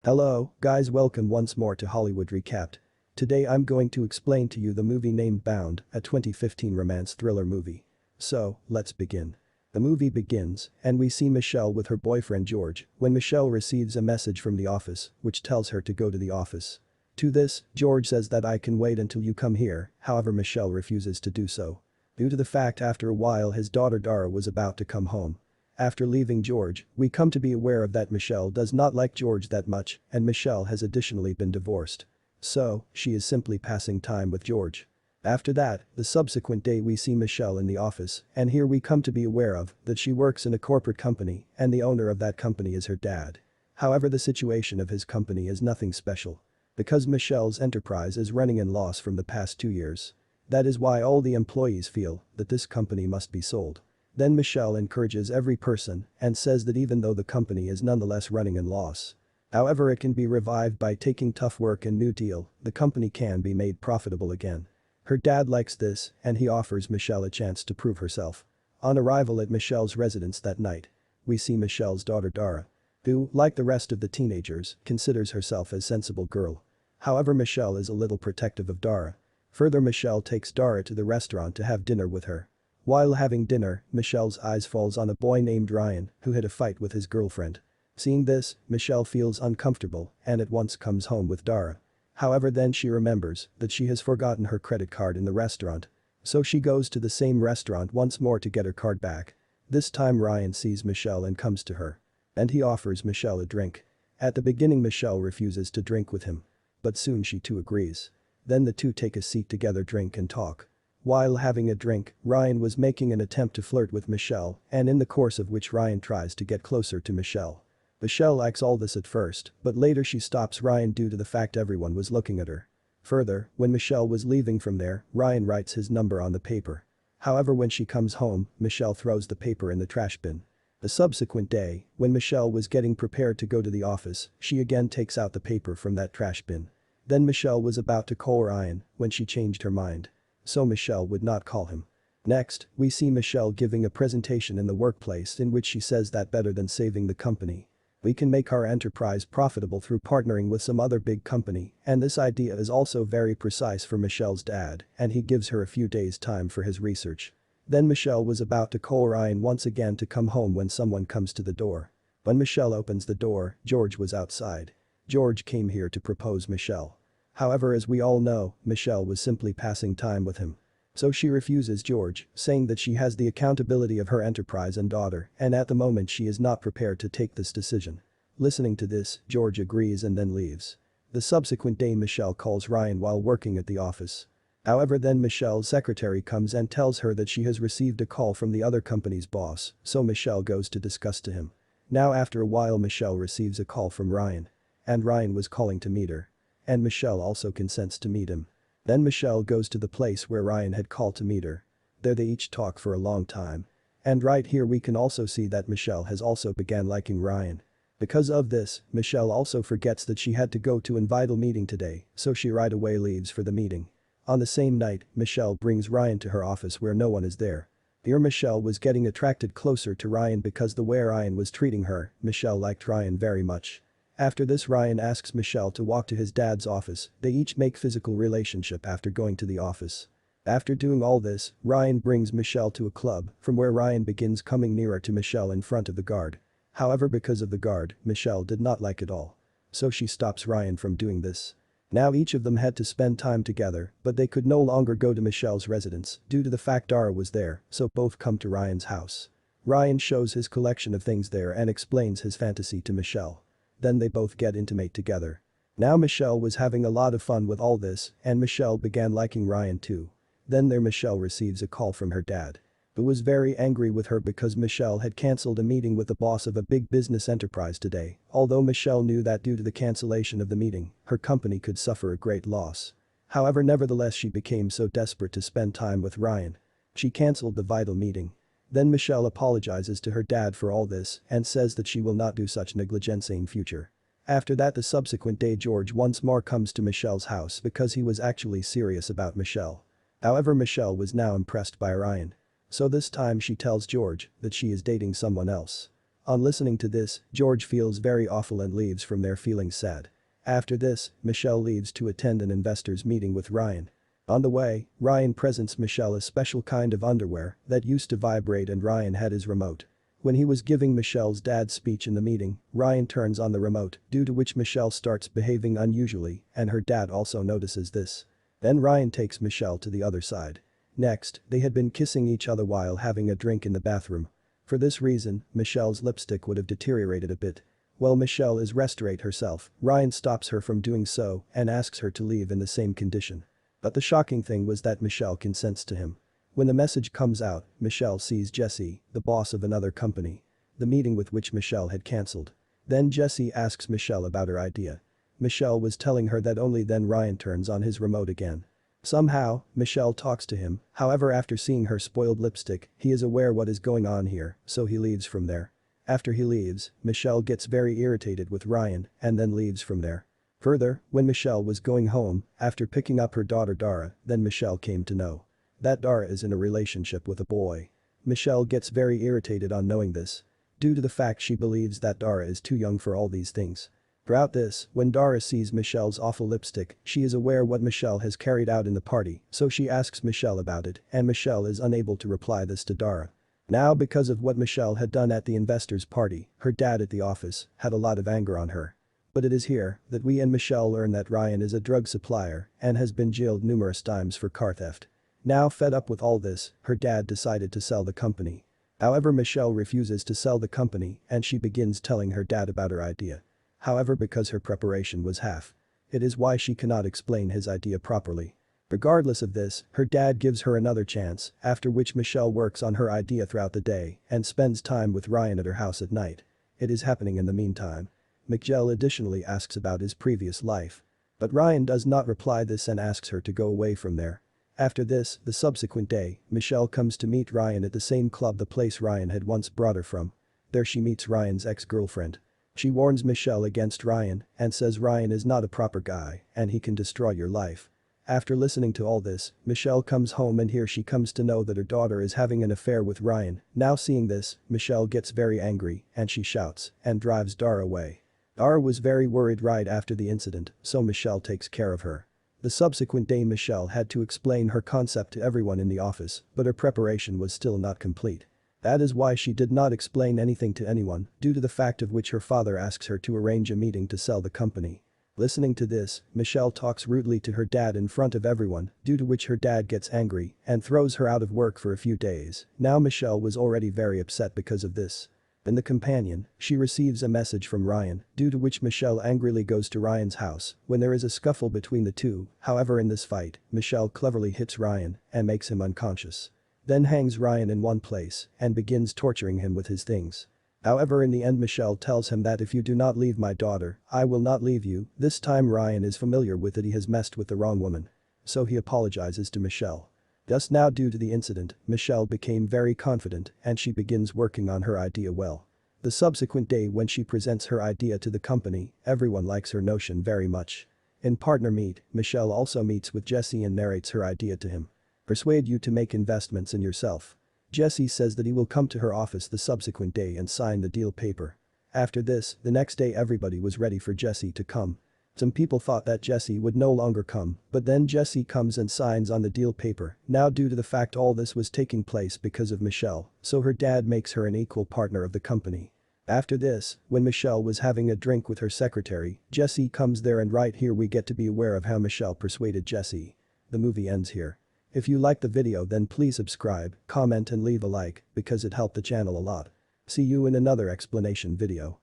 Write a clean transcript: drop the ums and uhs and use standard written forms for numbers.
Hello, guys, welcome once more to Hollywood Recapped. Today I'm going to explain to you the movie named Bound, a 2015 romance thriller movie. So, let's begin. The movie begins, and we see Michelle with her boyfriend George when Michelle receives a message from the office which tells her to go to the office. To this, George says that I can wait until you come here, however Michelle refuses to do so. Due to the fact after a while his daughter Dara was about to come home. After leaving George, we come to be aware of that Michelle does not like George that much and Michelle has additionally been divorced. So, she is simply passing time with George. After that, the subsequent day we see Michelle in the office and here we come to be aware of that she works in a corporate company and the owner of that company is her dad. However, the situation of his company is nothing special. Because Michelle's enterprise is running in loss from the past 2 years. That is why all the employees feel that this company must be sold. Then Michelle encourages every person and says that even though the company is nonetheless running in loss. However, it can be revived by taking tough work and new deal, the company can be made profitable again. Her dad likes this and he offers Michelle a chance to prove herself. On arrival at Michelle's residence that night, we see Michelle's daughter Dara, who, like the rest of the teenagers, considers herself as sensible girl. However, Michelle is a little protective of Dara. Further, Michelle takes Dara to the restaurant to have dinner with her. While having dinner, Michelle's eyes falls on a boy named Ryan who had a fight with his girlfriend. Seeing this, Michelle feels uncomfortable and at once comes home with Dara. However, then she remembers that she has forgotten her credit card in the restaurant. So she goes to the same restaurant once more to get her card back. This time Ryan sees Michelle and comes to her. And he offers Michelle a drink. At the beginning Michelle refuses to drink with him. But soon she too agrees. Then the two take a seat together, drink and talk. While having a drink, Ryan was making an attempt to flirt with Michelle and in the course of which Ryan tries to get closer to Michelle. Michelle likes all this at first, but later she stops Ryan due to the fact everyone was looking at her. Further, when Michelle was leaving from there, Ryan writes his number on the paper. However, when she comes home, Michelle throws the paper in the trash bin. The subsequent day, when Michelle was getting prepared to go to the office, she again takes out the paper from that trash bin. Then Michelle was about to call Ryan when she changed her mind. So Michelle would not call him. Next, we see Michelle giving a presentation in the workplace in which she says that better than saving the company, we can make our enterprise profitable through partnering with some other big company, and this idea is also very precise for Michelle's dad and he gives her a few days time for his research. Then Michelle was about to call Ryan once again to come home when someone comes to the door. When Michelle opens the door, George was outside. George came here to propose Michelle. However, as we all know, Michelle was simply passing time with him. So she refuses George, saying that she has the accountability of her enterprise and daughter and at the moment she is not prepared to take this decision. Listening to this, George agrees and then leaves. The subsequent day Michelle calls Ryan while working at the office. However, then Michelle's secretary comes and tells her that she has received a call from the other company's boss, so Michelle goes to discuss to him. Now after a while Michelle receives a call from Ryan. And Ryan was calling to meet her. And Michelle also consents to meet him. Then Michelle goes to the place where Ryan had called to meet her. There they each talk for a long time. And right here we can also see that Michelle has also began liking Ryan. Because of this, Michelle also forgets that she had to go to a vital meeting today, so she right away leaves for the meeting. On the same night, Michelle brings Ryan to her office where no one is there. Here Michelle was getting attracted closer to Ryan because the way Ryan was treating her, Michelle liked Ryan very much. After this Ryan asks Michelle to walk to his dad's office, they each make physical relationship after going to the office. After doing all this, Ryan brings Michelle to a club, from where Ryan begins coming nearer to Michelle in front of the guard. However, because of the guard, Michelle did not like it all. So she stops Ryan from doing this. Now each of them had to spend time together, but they could no longer go to Michelle's residence due to the fact Dara was there, so both come to Ryan's house. Ryan shows his collection of things there and explains his fantasy to Michelle. Then they both get intimate together. Now Michelle was having a lot of fun with all this and Michelle began liking Ryan too. Then there Michelle receives a call from her dad, who was very angry with her because Michelle had cancelled a meeting with the boss of a big business enterprise today, although Michelle knew that due to the cancellation of the meeting, her company could suffer a great loss. However, nevertheless she became so desperate to spend time with Ryan. She cancelled the vital meeting. Then Michelle apologizes to her dad for all this and says that she will not do such negligence in future. After that the subsequent day George once more comes to Michelle's house because he was actually serious about Michelle. However, Michelle was now impressed by Ryan. So this time she tells George that she is dating someone else. On listening to this, George feels very awful and leaves from there feeling sad. After this, Michelle leaves to attend an investors meeting with Ryan. On the way, Ryan presents Michelle a special kind of underwear that used to vibrate and Ryan had his remote. When he was giving Michelle's dad's speech in the meeting, Ryan turns on the remote, due to which Michelle starts behaving unusually and her dad also notices this. Then Ryan takes Michelle to the other side. Next, they had been kissing each other while having a drink in the bathroom. For this reason, Michelle's lipstick would have deteriorated a bit. While Michelle is restorate herself, Ryan stops her from doing so and asks her to leave in the same condition. But the shocking thing was that Michelle consents to him. When the message comes out, Michelle sees Jesse, the boss of another company. The meeting with which Michelle had cancelled. Then Jesse asks Michelle about her idea. Michelle was telling her that only then Ryan turns on his remote again. Somehow, Michelle talks to him, however after seeing her spoiled lipstick, he is aware what is going on here, so he leaves from there. After he leaves, Michelle gets very irritated with Ryan and then leaves from there. Further, when Michelle was going home, after picking up her daughter Dara, then Michelle came to know that Dara is in a relationship with a boy. Michelle gets very irritated on knowing this. Due to the fact she believes that Dara is too young for all these things. Throughout this, when Dara sees Michelle's awful lipstick, she is aware what Michelle has carried out in the party, so she asks Michelle about it and Michelle is unable to reply this to Dara. Now because of what Michelle had done at the investors party, her dad at the office had a lot of anger on her. But it is here that we and Michelle learn that Ryan is a drug supplier and has been jailed numerous times for car theft. Now fed up with all this, her dad decided to sell the company. However, Michelle refuses to sell the company and she begins telling her dad about her idea. However, because her preparation was half. It is why she cannot explain his idea properly. Regardless of this, her dad gives her another chance, after which Michelle works on her idea throughout the day and spends time with Ryan at her house at night. It is happening in the meantime. Michelle additionally asks about his previous life. But Ryan does not reply this and asks her to go away from there. After this, the subsequent day, Michelle comes to meet Ryan at the same club the place Ryan had once brought her from. There she meets Ryan's ex-girlfriend. She warns Michelle against Ryan and says Ryan is not a proper guy and he can destroy your life. After listening to all this, Michelle comes home and here she comes to know that her daughter is having an affair with Ryan. Now seeing this, Michelle gets very angry and she shouts and drives Dara away. Dara was very worried right after the incident, so Michelle takes care of her. The subsequent day Michelle had to explain her concept to everyone in the office, but her preparation was still not complete. That is why she did not explain anything to anyone, due to the fact of which her father asks her to arrange a meeting to sell the company. Listening to this, Michelle talks rudely to her dad in front of everyone, due to which her dad gets angry and throws her out of work for a few days. Now Michelle was already very upset because of this. In the companion, she receives a message from Ryan, due to which Michelle angrily goes to Ryan's house when there is a scuffle between the two. However, in this fight, Michelle cleverly hits Ryan and makes him unconscious. Then hangs Ryan in one place and begins torturing him with his things. However, in the end Michelle tells him that if you do not leave my daughter, I will not leave you. This time Ryan is familiar with that he has messed with the wrong woman. So he apologizes to Michelle. Thus now due to the incident, Michelle became very confident and she begins working on her idea well. The subsequent day when she presents her idea to the company, everyone likes her notion very much. In partner meet, Michelle also meets with Jesse and narrates her idea to him. Persuade you to make investments in yourself. Jesse says that he will come to her office the subsequent day and sign the deal paper. After this, the next day everybody was ready for Jesse to come. Some people thought that Jesse would no longer come, but then Jesse comes and signs on the deal paper. Now due to the fact all this was taking place because of Michelle, so her dad makes her an equal partner of the company. After this, when Michelle was having a drink with her secretary, Jesse comes there and right here we get to be aware of how Michelle persuaded Jesse. The movie ends here. If you liked the video then please subscribe, comment and leave a like because it helped the channel a lot. See you in another explanation video.